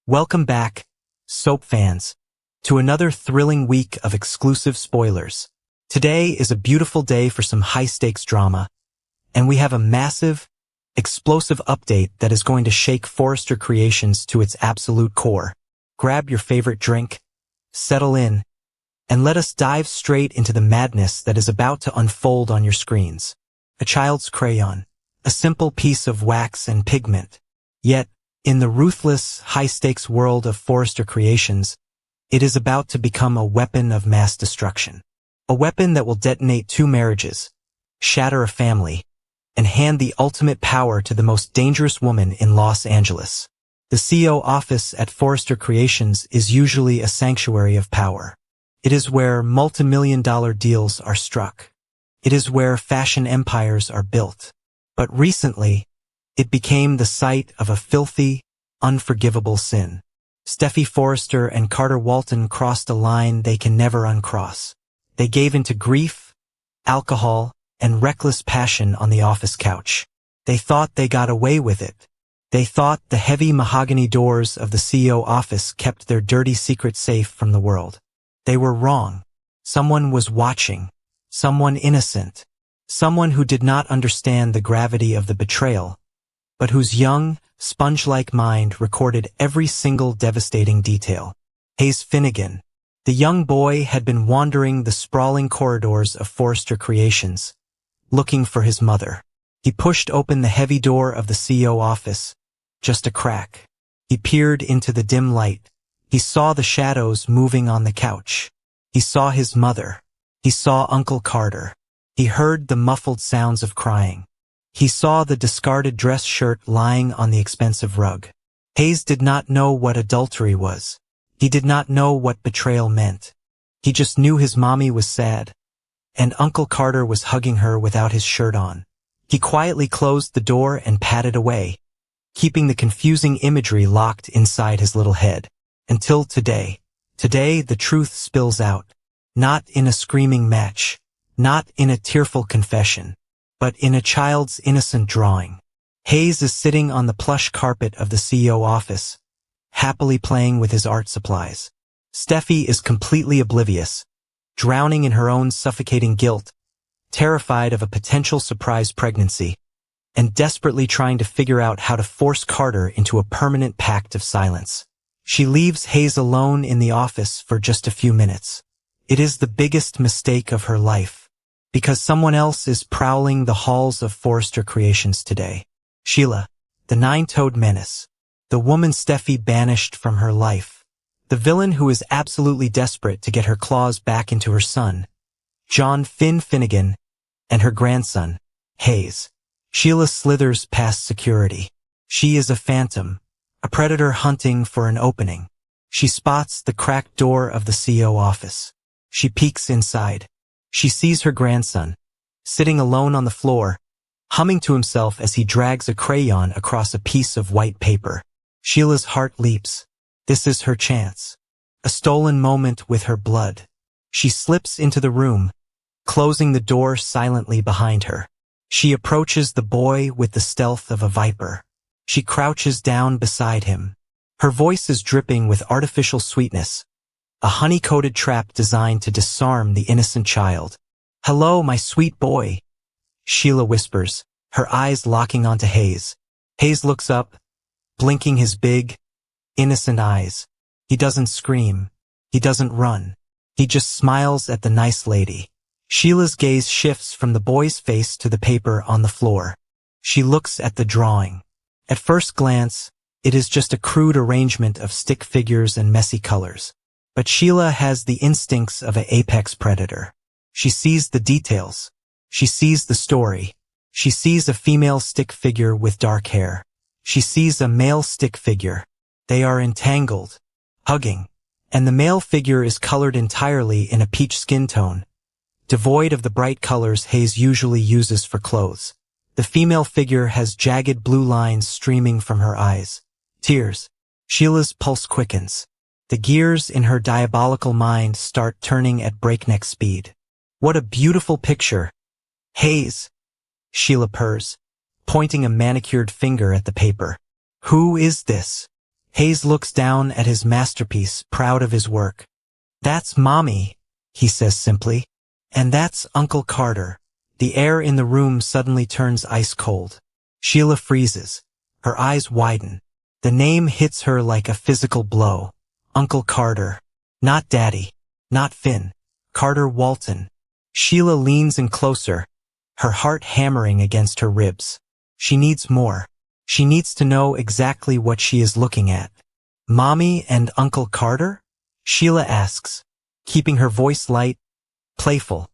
Welcome back, soap fans, to another thrilling week of exclusive spoilers. Today is a beautiful day for some high-stakes drama, and we have a massive, explosive update that is going to shake Forrester Creations to its absolute core. Grab your favorite drink, settle in, and let us dive straight into the madness that is about to unfold on your screens. A child's crayon, a simple piece of wax and pigment. Yet, in the ruthless, high-stakes world of Forrester Creations, it is about to become a weapon of mass destruction. A weapon that will detonate 2 marriages, shatter a family, and hand the ultimate power to the most dangerous woman in Los Angeles. The CEO office at Forrester Creations is usually a sanctuary of power. It is where multi-million-dollar deals are struck. It is where fashion empires are built. But recently, it became the site of a filthy, unforgivable sin. Steffy Forrester and Carter Walton crossed a line they can never uncross. They gave into grief, alcohol, and reckless passion on the office couch. They thought they got away with it. They thought the heavy mahogany doors of the CEO office kept their dirty secret safe from the world. They were wrong. Someone was watching. Someone innocent. Someone who did not understand the gravity of the betrayal, but whose young, sponge-like mind recorded every single devastating detail. Hayes Finnegan. The young boy had been wandering the sprawling corridors of Forrester Creations, looking for his mother. He pushed open the heavy door of the CEO office, just a crack. He peered into the dim light. He saw the shadows moving on the couch. He saw his mother. He saw Uncle Carter. He heard the muffled sounds of crying. He saw the discarded dress shirt lying on the expensive rug. Hayes did not know what adultery was. He did not know what betrayal meant. He just knew his mommy was sad, and Uncle Carter was hugging her without his shirt on. He quietly closed the door and padded away, keeping the confusing imagery locked inside his little head. Until today. Today the truth spills out. Not in a screaming match, not in a tearful confession, but in a child's innocent drawing. Hayes is sitting on the plush carpet of the CEO office, happily playing with his art supplies. Steffy is completely oblivious, drowning in her own suffocating guilt, terrified of a potential surprise pregnancy, and desperately trying to figure out how to force Carter into a permanent pact of silence. She leaves Hayes alone in the office for just a few minutes. It is the biggest mistake of her life, because someone else is prowling the halls of Forrester Creations today. Sheila, the 9-toed menace, the woman Steffy banished from her life, the villain who is absolutely desperate to get her claws back into her son, John Finnegan, and her grandson, Hayes. Sheila slithers past security. She is a phantom, a predator hunting for an opening. She spots the cracked door of the CEO office. She peeks inside. She sees her grandson, sitting alone on the floor, humming to himself as he drags a crayon across a piece of white paper. Sheila's heart leaps. This is her chance. A stolen moment with her blood. She slips into the room, closing the door silently behind her. She approaches the boy with the stealth of a viper. She crouches down beside him. Her voice is dripping with artificial sweetness, a honey-coated trap designed to disarm the innocent child. "Hello, my sweet boy," Sheila whispers, her eyes locking onto Hayes. Hayes looks up, blinking his big, innocent eyes. He doesn't scream. He doesn't run. He just smiles at the nice lady. Sheila's gaze shifts from the boy's face to the paper on the floor. She looks at the drawing. At first glance, it is just a crude arrangement of stick figures and messy colors. But Sheila has the instincts of an apex predator. She sees the details. She sees the story. She sees a female stick figure with dark hair. She sees a male stick figure. They are entangled, hugging, and the male figure is colored entirely in a peach skin tone, devoid of the bright colors Hayes usually uses for clothes. The female figure has jagged blue lines streaming from her eyes. Tears. Sheila's pulse quickens. The gears in her diabolical mind start turning at breakneck speed. What a beautiful picture. Hayes, Sheila purrs, pointing a manicured finger at the paper. Who is this? Hayes looks down at his masterpiece, proud of his work. "That's Mommy," he says simply. "And that's Uncle Carter." The air in the room suddenly turns ice cold. Sheila freezes. Her eyes widen. The name hits her like a physical blow. Uncle Carter. Not Daddy. Not Finn. Carter Walton. Sheila leans in closer, her heart hammering against her ribs. She needs more. She needs to know exactly what she is looking at. "Mommy and Uncle Carter?" Sheila asks, keeping her voice light, playful,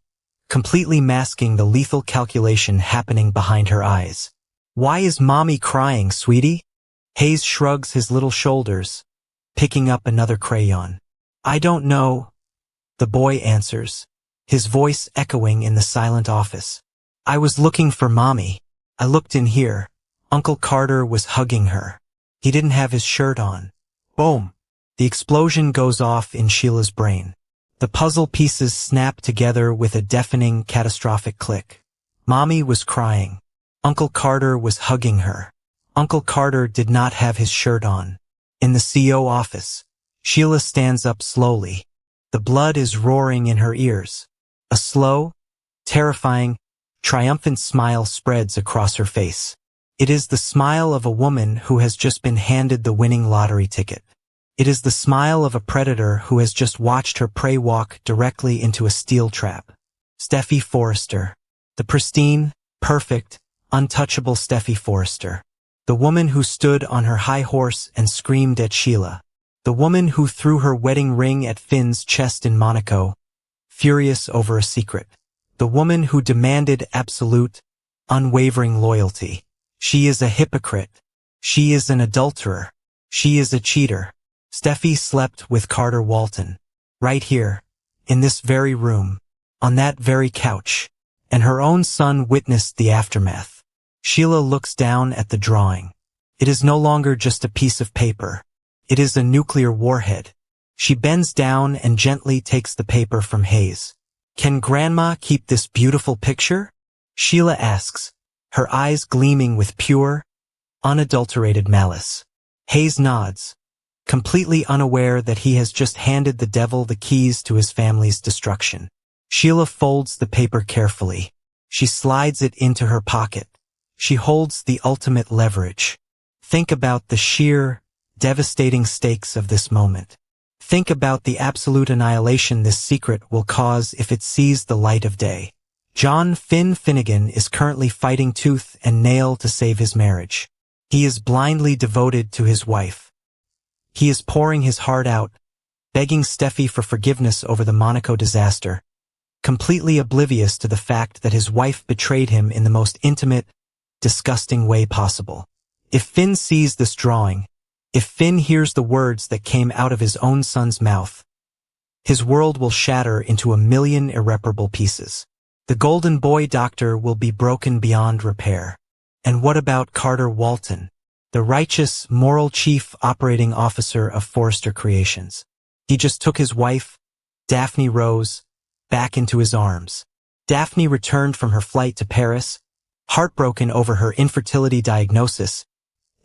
completely masking the lethal calculation happening behind her eyes. "Why is Mommy crying, sweetie?" Hayes shrugs his little shoulders, picking up another crayon. "I don't know," the boy answers, his voice echoing in the silent office. "I was looking for Mommy. I looked in here. Uncle Carter was hugging her. He didn't have his shirt on." Boom! The explosion goes off in Sheila's brain. The puzzle pieces snap together with a deafening, catastrophic click. Mommy was crying. Uncle Carter was hugging her. Uncle Carter did not have his shirt on. In the CO office, Sheila stands up slowly. The blood is roaring in her ears. A slow, terrifying, triumphant smile spreads across her face. It is the smile of a woman who has just been handed the winning lottery ticket. It is the smile of a predator who has just watched her prey walk directly into a steel trap. Steffy Forrester. The pristine, perfect, untouchable Steffy Forrester. The woman who stood on her high horse and screamed at Sheila. The woman who threw her wedding ring at Finn's chest in Monaco, furious over a secret. The woman who demanded absolute, unwavering loyalty. She is a hypocrite. She is an adulterer. She is a cheater. Steffy slept with Carter Walton. Right here, in this very room, on that very couch, and her own son witnessed the aftermath. Sheila looks down at the drawing. It is no longer just a piece of paper. It is a nuclear warhead. She bends down and gently takes the paper from Hayes. "Can Grandma keep this beautiful picture?" Sheila asks, her eyes gleaming with pure, unadulterated malice. Hayes nods, completely unaware that he has just handed the devil the keys to his family's destruction. Sheila folds the paper carefully. She slides it into her pocket. She holds the ultimate leverage. Think about the sheer, devastating stakes of this moment. Think about the absolute annihilation this secret will cause if it sees the light of day. John Finn Finnegan is currently fighting tooth and nail to save his marriage. He is blindly devoted to his wife. He is pouring his heart out, begging Steffy for forgiveness over the Monaco disaster, completely oblivious to the fact that his wife betrayed him in the most intimate, disgusting way possible. If Finn sees this drawing, if Finn hears the words that came out of his own son's mouth, his world will shatter into a million irreparable pieces. The Golden Boy doctor will be broken beyond repair. And what about Carter Walton, the righteous, moral chief operating officer of Forrester Creations? He just took his wife, Daphne Rose, back into his arms. Daphne returned from her flight to Paris, heartbroken over her infertility diagnosis,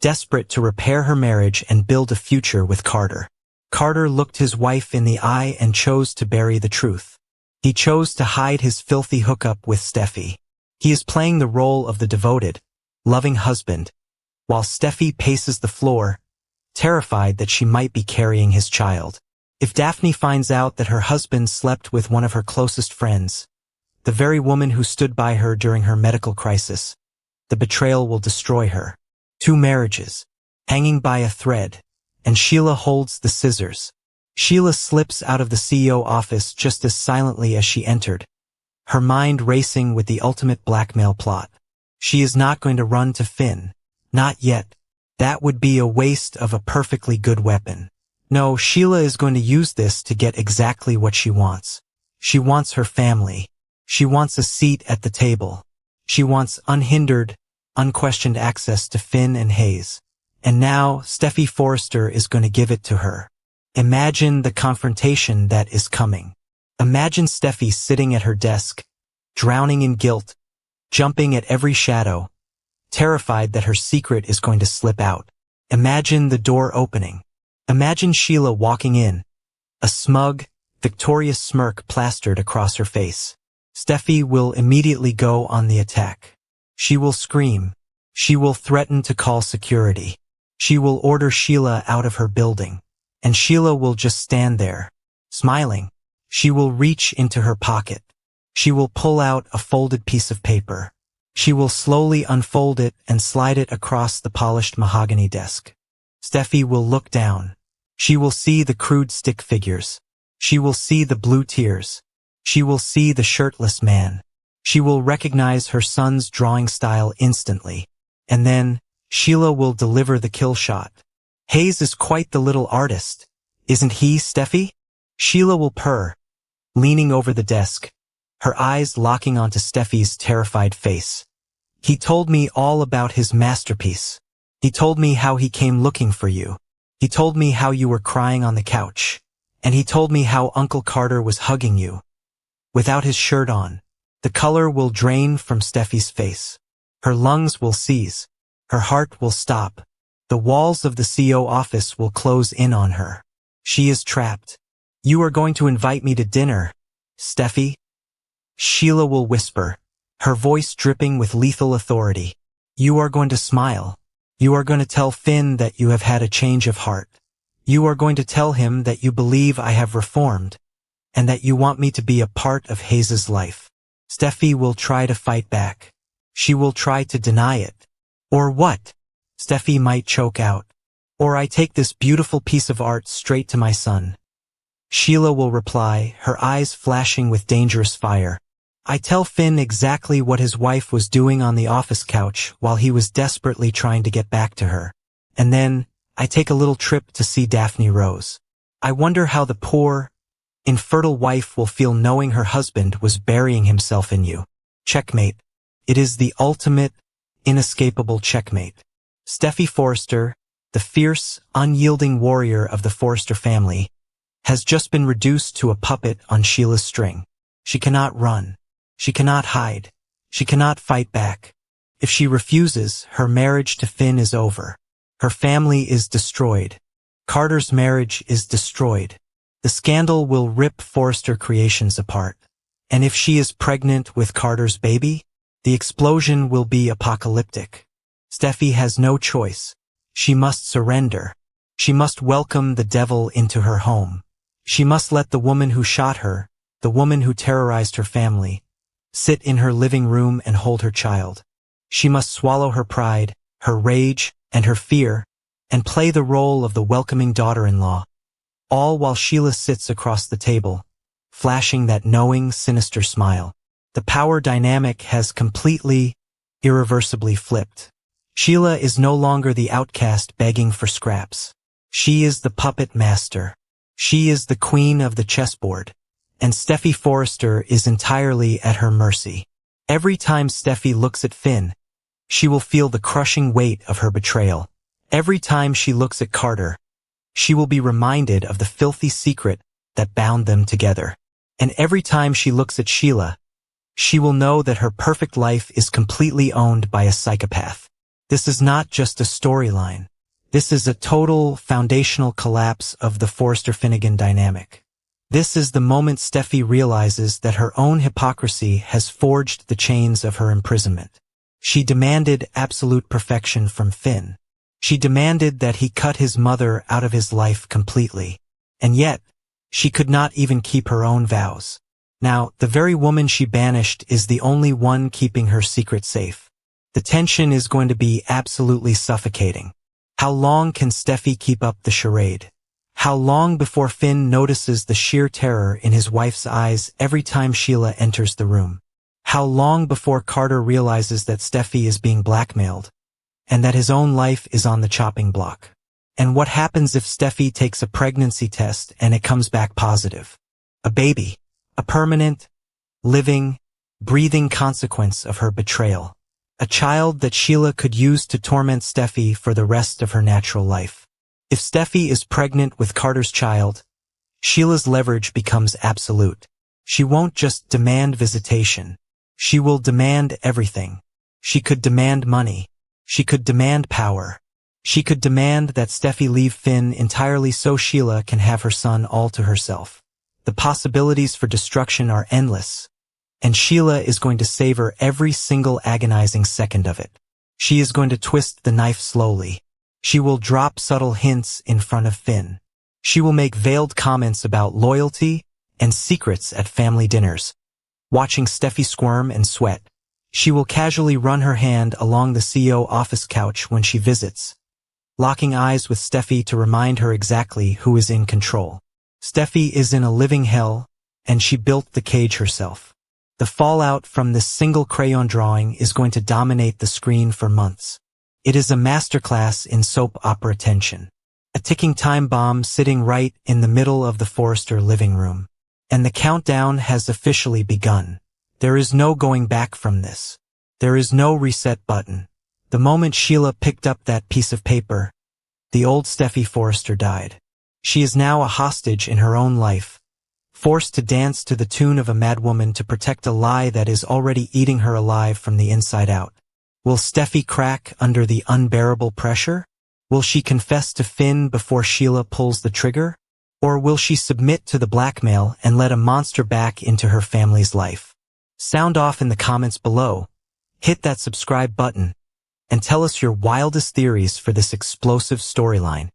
desperate to repair her marriage and build a future with Carter. Carter looked his wife in the eye and chose to bury the truth. He chose to hide his filthy hookup with Steffy. He is playing the role of the devoted, loving husband, while Steffy paces the floor, terrified that she might be carrying his child. If Daphne finds out that her husband slept with one of her closest friends, the very woman who stood by her during her medical crisis, the betrayal will destroy her. 2 marriages, hanging by a thread, and Sheila holds the scissors. Sheila slips out of the CEO office just as silently as she entered, her mind racing with the ultimate blackmail plot. She is not going to run to Finn. Not yet. That would be a waste of a perfectly good weapon. No, Sheila is going to use this to get exactly what she wants. She wants her family. She wants a seat at the table. She wants unhindered, unquestioned access to Finn and Hayes. And now, Steffy Forrester is going to give it to her. Imagine the confrontation that is coming. Imagine Steffy sitting at her desk, drowning in guilt, jumping at every shadow, terrified that her secret is going to slip out. Imagine the door opening. Imagine Sheila walking in, a smug, victorious smirk plastered across her face. Steffy will immediately go on the attack. She will scream. She will threaten to call security. She will order Sheila out of her building. And Sheila will just stand there, smiling. She will reach into her pocket. She will pull out a folded piece of paper. She will slowly unfold it and slide it across the polished mahogany desk. Steffy will look down. She will see the crude stick figures. She will see the blue tears. She will see the shirtless man. She will recognize her son's drawing style instantly. And then, Sheila will deliver the kill shot. Hayes is quite the little artist, isn't he, Steffy? Sheila will purr, leaning over the desk, her eyes locking onto Steffy's terrified face. He told me all about his masterpiece. He told me how he came looking for you. He told me how you were crying on the couch. And he told me how Uncle Carter was hugging you. Without his shirt on, the color will drain from Steffy's face. Her lungs will seize. Her heart will stop. The walls of the CO office will close in on her. She is trapped. You are going to invite me to dinner, Steffy? Sheila will whisper, her voice dripping with lethal authority. You are going to smile. You are going to tell Finn that you have had a change of heart. You are going to tell him that you believe I have reformed, and that you want me to be a part of Hayes's life. Steffy will try to fight back. She will try to deny it. Or what? Steffy might choke out. Or I take this beautiful piece of art straight to my son. Sheila will reply, her eyes flashing with dangerous fire. I tell Finn exactly what his wife was doing on the office couch while he was desperately trying to get back to her. And then, I take a little trip to see Daphne Rose. I wonder how the poor, infertile wife will feel knowing her husband was burying himself in you. Checkmate. It is the ultimate, inescapable checkmate. Steffy Forrester, the fierce, unyielding warrior of the Forrester family, has just been reduced to a puppet on Sheila's string. She cannot run. She cannot hide. She cannot fight back. If she refuses, her marriage to Finn is over. Her family is destroyed. Carter's marriage is destroyed. The scandal will rip Forrester Creations apart. And if she is pregnant with Carter's baby, the explosion will be apocalyptic. Steffy has no choice. She must surrender. She must welcome the devil into her home. She must let the woman who shot her, the woman who terrorized her family, sit in her living room and hold her child. She must swallow her pride, her rage, and her fear, and play the role of the welcoming daughter-in-law, all while Sheila sits across the table, flashing that knowing, sinister smile. The power dynamic has completely, irreversibly flipped. Sheila is no longer the outcast begging for scraps. She is the puppet master. She is the queen of the chessboard. And Steffy Forrester is entirely at her mercy. Every time Steffy looks at Finn, she will feel the crushing weight of her betrayal. Every time she looks at Carter, she will be reminded of the filthy secret that bound them together. And every time she looks at Sheila, she will know that her perfect life is completely owned by a psychopath. This is not just a storyline. This is a total, foundational collapse of the Forrester-Finnegan dynamic. This is the moment Steffy realizes that her own hypocrisy has forged the chains of her imprisonment. She demanded absolute perfection from Finn. She demanded that he cut his mother out of his life completely. And yet, she could not even keep her own vows. Now, the very woman she banished is the only one keeping her secret safe. The tension is going to be absolutely suffocating. How long can Steffy keep up the charade? How long before Finn notices the sheer terror in his wife's eyes every time Sheila enters the room? How long before Carter realizes that Steffy is being blackmailed, and that his own life is on the chopping block? And what happens if Steffy takes a pregnancy test and it comes back positive? A baby. A permanent, living, breathing consequence of her betrayal. A child that Sheila could use to torment Steffy for the rest of her natural life. If Steffy is pregnant with Carter's child, Sheila's leverage becomes absolute. She won't just demand visitation. She will demand everything. She could demand money. She could demand power. She could demand that Steffy leave Finn entirely so Sheila can have her son all to herself. The possibilities for destruction are endless, and Sheila is going to savor every single agonizing second of it. She is going to twist the knife slowly. She will drop subtle hints in front of Finn. She will make veiled comments about loyalty and secrets at family dinners. Watching Steffy squirm and sweat, she will casually run her hand along the CEO office couch when she visits, locking eyes with Steffy to remind her exactly who is in control. Steffy is in a living hell, and she built the cage herself. The fallout from this single crayon drawing is going to dominate the screen for months. It is a masterclass in soap opera tension. A ticking time bomb sitting right in the middle of the Forrester living room. And the countdown has officially begun. There is no going back from this. There is no reset button. The moment Sheila picked up that piece of paper, the old Steffy Forrester died. She is now a hostage in her own life, forced to dance to the tune of a madwoman to protect a lie that is already eating her alive from the inside out. Will Steffy crack under the unbearable pressure? Will she confess to Finn before Sheila pulls the trigger? Or will she submit to the blackmail and let a monster back into her family's life? Sound off in the comments below, hit that subscribe button, and tell us your wildest theories for this explosive storyline.